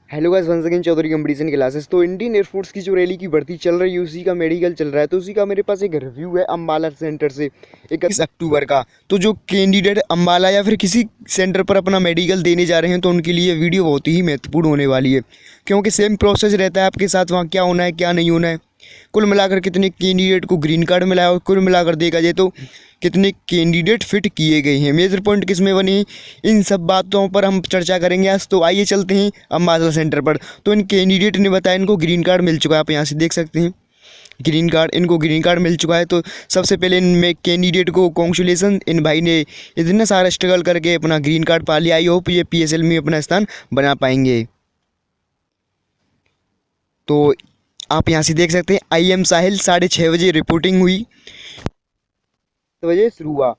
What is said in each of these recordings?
Hello guys, once again Chaudhary competition classes. तो Indian air force की जो रैली की भर्ती चल रही है उसी का मेडिकल चल रहा है। तो उसी का मेरे पास एक रिव्यू है अम्बाला सेंटर से 21 अक्टूबर का। तो जो कैंडिडेट अम्बाला या फिर किसी सेंटर पर अपना मेडिकल देने जा रहे हैं तो उनके लिए वीडियो बहुत ही महत्वपूर्ण होने वाली है, क्योंकि सेम प्रोसेस रहता है आपके साथ, वहाँ क्या होना है क्या नहीं होना है, कुल मिलाकर कितने कैंडिडेट को ग्रीन कार्ड मिला है और कुल मिलाकर देखा जाए तो कितने कैंडिडेट फिट किए गए हैं, मेजर पॉइंट किस में बने, इन सब बातों पर हम चर्चा करेंगे आज। तो आइए चलते हैं अम्बाला सेंटर पर। तो इन कैंडिडेट ने बताया इनको ग्रीन कार्ड मिल चुका है, आप यहाँ से देख सकते हैं ग्रीन कार्ड, इनको ग्रीन कार्ड मिल चुका है। तो सबसे पहले इन कैंडिडेट को कॉन्ग्रेचुलेसन, इन भाई ने इतना सारा स्ट्रगल करके अपना ग्रीन कार्ड पा लिया। आई होप ये PSL में अपना स्थान बना पाएंगे। तो आप यहाँ से देख सकते हैं IM साहिल 6:30 बजे रिपोर्टिंग हुई, 7 बजे शुरू हुआ।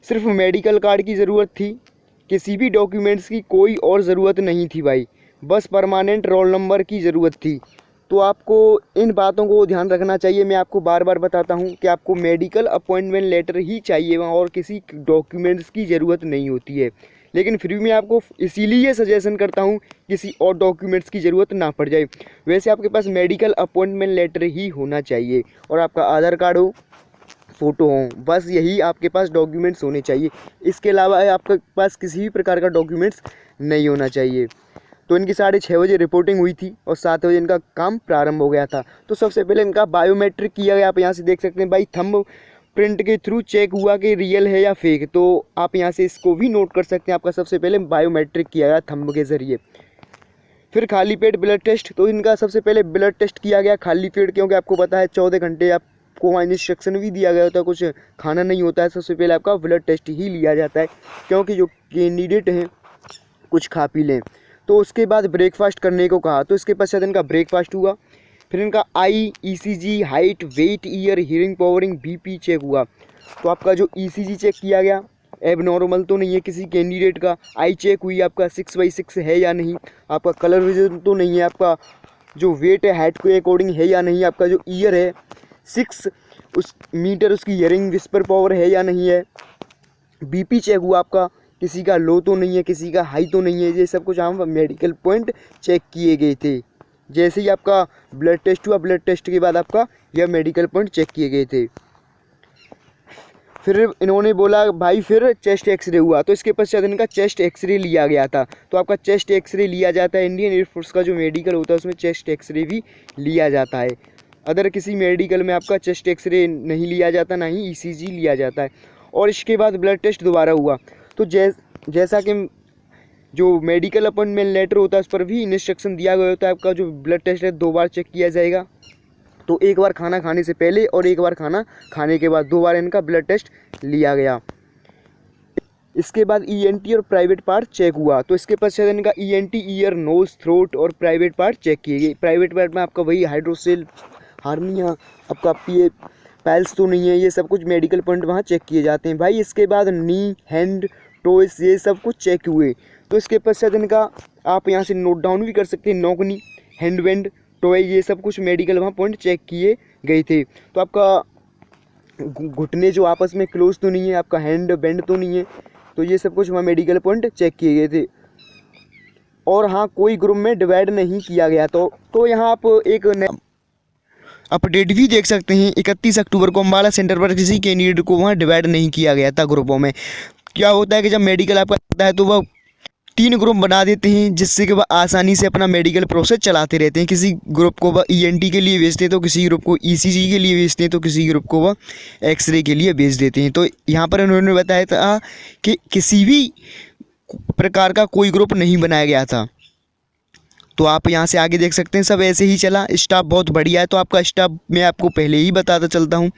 सिर्फ मेडिकल कार्ड की ज़रूरत थी, किसी भी डॉक्यूमेंट्स की कोई और ज़रूरत नहीं थी भाई, बस परमानेंट रोल नंबर की ज़रूरत थी। तो आपको इन बातों को ध्यान रखना चाहिए। मैं आपको बार बार बताता हूँ कि आपको मेडिकल अपॉइंटमेंट लेटर ही चाहिए वहाँ, और किसी डॉक्यूमेंट्स की ज़रूरत नहीं होती है। लेकिन फिर भी मैं आपको इसीलिए सजेशन करता हूँ किसी और डॉक्यूमेंट्स की ज़रूरत ना पड़ जाए। वैसे आपके पास मेडिकल अपॉइंटमेंट लेटर ही होना चाहिए और आपका आधार कार्ड हो, फ़ोटो हो, बस यही आपके पास डॉक्यूमेंट्स होने चाहिए। इसके अलावा आपके पास किसी भी प्रकार का डॉक्यूमेंट्स नहीं होना चाहिए। तो इनकी 6:30 बजे रिपोर्टिंग हुई थी और 7 बजे इनका काम प्रारंभ हो गया था। तो सबसे पहले इनका बायोमेट्रिक किया गया, आप यहाँ से देख सकते हैं भाई, थंब प्रिंट के थ्रू चेक हुआ कि रियल है या फेक। तो आप यहाँ से इसको भी नोट कर सकते हैं, आपका सबसे पहले बायोमेट्रिक किया गया थंब के ज़रिए। फिर खाली पेट ब्लड टेस्ट, तो इनका सबसे पहले ब्लड टेस्ट किया गया खाली पेट, क्योंकि आपको पता है 14 घंटे आपको वहाँ इंस्ट्रक्शन भी दिया गया होता है, कुछ खाना नहीं होता है। सबसे पहले आपका ब्लड टेस्ट ही लिया जाता है, क्योंकि जो कैंडिडेट हैं कुछ खा पी लें। तो उसके बाद ब्रेकफास्ट करने को कहा, तो इसके पश्चात इनका ब्रेकफास्ट हुआ। फिर इनका ECG, height, weight, ear, hearing, powering, BP check हुआ। तो आपका जो ECG चेक किया गया, एब नॉर्मल तो नहीं है किसी कैंडिडेट का। आई चेक हुई, आपका 6/6 है या नहीं, आपका कलर विजन तो नहीं है, आपका जो वेट है हाइट के अकॉर्डिंग है या नहीं, आपका जो ईयर है 6 उस मीटर, उसकी हियरिंग विस्पर पावर है या नहीं है। BP चेक हुआ आपका, किसी का लो तो नहीं है, किसी का हाई तो नहीं है। ये सब कुछ हम मेडिकल पॉइंट चेक किए गए थे। जैसे ही आपका ब्लड टेस्ट हुआ, ब्लड टेस्ट के बाद आपका यह मेडिकल पॉइंट चेक किए गए थे। फिर इन्होंने बोला भाई फिर चेस्ट एक्सरे हुआ, तो इसके पश्चात इनका चेस्ट एक्सरे लिया गया था। तो आपका चेस्ट एक्सरे लिया जाता है, इंडियन एयरफोर्स का जो मेडिकल होता है उसमें चेस्ट एक्सरे भी लिया जाता है। अदर किसी मेडिकल में आपका चेस्ट एक्सरे नहीं लिया जाता, ना ही ECG लिया जाता है। और इसके बाद ब्लड टेस्ट दोबारा हुआ। तो जैसा कि जो मेडिकल अपॉइंटमेंट लेटर होता है उस पर भी इंस्ट्रक्शन दिया गया होता है, आपका जो ब्लड टेस्ट है 2 बार चेक किया जाएगा। तो एक बार खाना खाने से पहले और एक बार खाना खाने के बाद, 2 बार इनका ब्लड टेस्ट लिया गया। इसके बाद ENT और प्राइवेट पार्ट चेक हुआ। तो इसके पश्चात इनका ENT, ईयर, नोज, थ्रोट और प्राइवेट पार्ट चेक किए गए। प्राइवेट पार्ट में आपका वही हाइड्रोसेल, हार्निया, आपका पाइल्स तो नहीं है, ये सब कुछ मेडिकल पॉइंट वहाँ चेक किए जाते हैं भाई। इसके बाद नी, हैंड, टोइस, ये सब कुछ चेक हुए। तो इसके पश्चात इनका आप यहाँ से नोट डाउन भी कर सकते हैं, नौकनी, हैंड वेंड, टॉय, ये सब कुछ मेडिकल वहाँ पॉइंट चेक किए गए थे। तो आपका घुटने जो आपस में क्लोज तो नहीं है, आपका हैंड बेंड तो नहीं है, तो ये सब कुछ वहाँ मेडिकल पॉइंट चेक किए गए थे। और हाँ, कोई ग्रुप में डिवाइड नहीं किया गया। तो यहाँ आप एक अपडेट भी देख सकते हैं, 31 अक्टूबर को अम्बाला सेंटर पर किसी कैंडिडेट को वहाँ डिवाइड नहीं किया गया था ग्रुपों में। क्या होता है कि जब मेडिकल आपका होता है तो वह 3 ग्रुप बना देते हैं, जिससे कि वह आसानी से अपना मेडिकल प्रोसेस चलाते रहते हैं। किसी ग्रुप को वह ENT के लिए भेजते हैं, तो किसी ग्रुप को ECG के लिए भेजते हैं, तो किसी ग्रुप को वह एक्सरे के लिए भेज देते हैं। तो यहाँ पर उन्होंने बताया था कि किसी भी प्रकार का कोई ग्रुप नहीं बनाया गया था। तो आप यहाँ से आगे देख सकते हैं, सब ऐसे ही चला। स्टाफ बहुत बढ़िया है। तो आपका स्टाफ मैं आपको पहले ही बताता चलता हूँ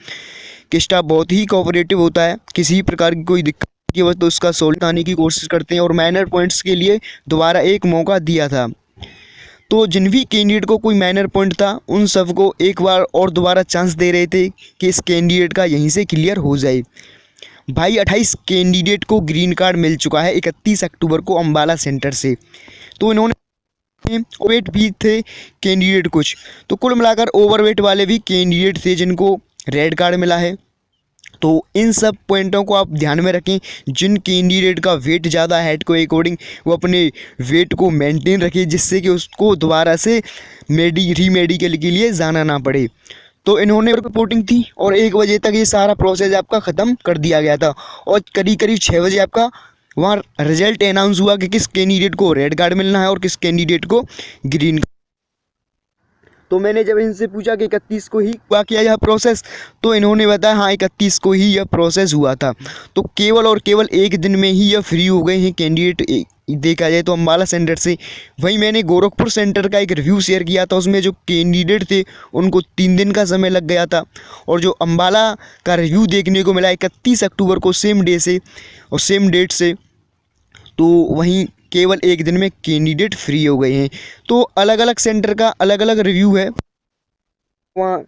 कि स्टाफ बहुत ही कोऑपरेटिव होता है, किसी भी प्रकार की कोई दिक्कत की वजह तो उसका सोल्व आने की कोशिश करते हैं, और माइनर पॉइंट्स के लिए दोबारा एक मौका दिया था। तो जिन भी कैंडिडेट को कोई माइनर पॉइंट था उन सबको एक बार और दोबारा चांस दे रहे थे कि इस कैंडिडेट का यहीं से क्लियर हो जाए। भाई 28 कैंडिडेट को ग्रीन कार्ड मिल चुका है 31 अक्टूबर को अम्बाला सेंटर से। तो इन्होंने ओवरवेट भी थे कैंडिडेट कुछ, तो कुल मिलाकर ओवरवेट वाले भी कैंडिडेट थे जिनको रेड कार्ड मिला है। तो इन सब पॉइंटों को आप ध्यान में रखें। जिन कैंडिडेट का वेट ज़्यादा है हाइट के अकॉर्डिंग, वो अपने वेट को मेंटेन रखे, जिससे कि उसको दोबारा से रीमेडिकल के लिए जाना ना पड़े। तो इन्होंने रिपोर्टिंग थी और 1 बजे तक ये सारा प्रोसेस आपका ख़त्म कर दिया गया था और करीब करीब 6 बजे आपका वहाँ रिजल्ट अनाउंस हुआ कि किस कैंडिडेट को रेड कार्ड मिलना है और किस कैंडिडेट को ग्रीन। तो मैंने जब इनसे पूछा कि 31 को ही हुआ किया यह प्रोसेस, तो इन्होंने बताया हाँ 31 को ही यह प्रोसेस हुआ था। तो केवल और केवल एक दिन में ही यह फ्री हो गए हैं कैंडिडेट, देखा जाए तो अम्बाला सेंटर से। वहीं मैंने गोरखपुर सेंटर का एक रिव्यू शेयर किया था, उसमें जो कैंडिडेट थे उनको 3 दिन का समय लग गया था। और जो अम्बाला का रिव्यू देखने को मिला 31 अक्टूबर को सेम डे से और सेम डेट से, तो वहीं केवल एक दिन में कैंडिडेट फ्री हो गए हैं। तो अलग अलग सेंटर का अलग अलग रिव्यू है, वहाँ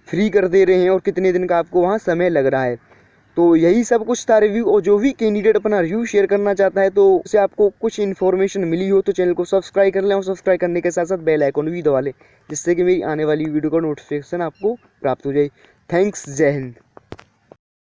फ्री कर दे रहे हैं और कितने दिन का आपको वहाँ समय लग रहा है। तो यही सब कुछ था रिव्यू। और जो भी कैंडिडेट अपना रिव्यू शेयर करना चाहता है, तो उससे आपको कुछ इन्फॉर्मेशन मिली हो तो चैनल को सब्सक्राइब कर लें और सब्सक्राइब करने के साथ साथ बेल आइकन भी दबा लें, जिससे कि मेरी आने वाली वीडियो का नोटिफिकेशन आपको प्राप्त हो जाए। थैंक्स, जय हिंद।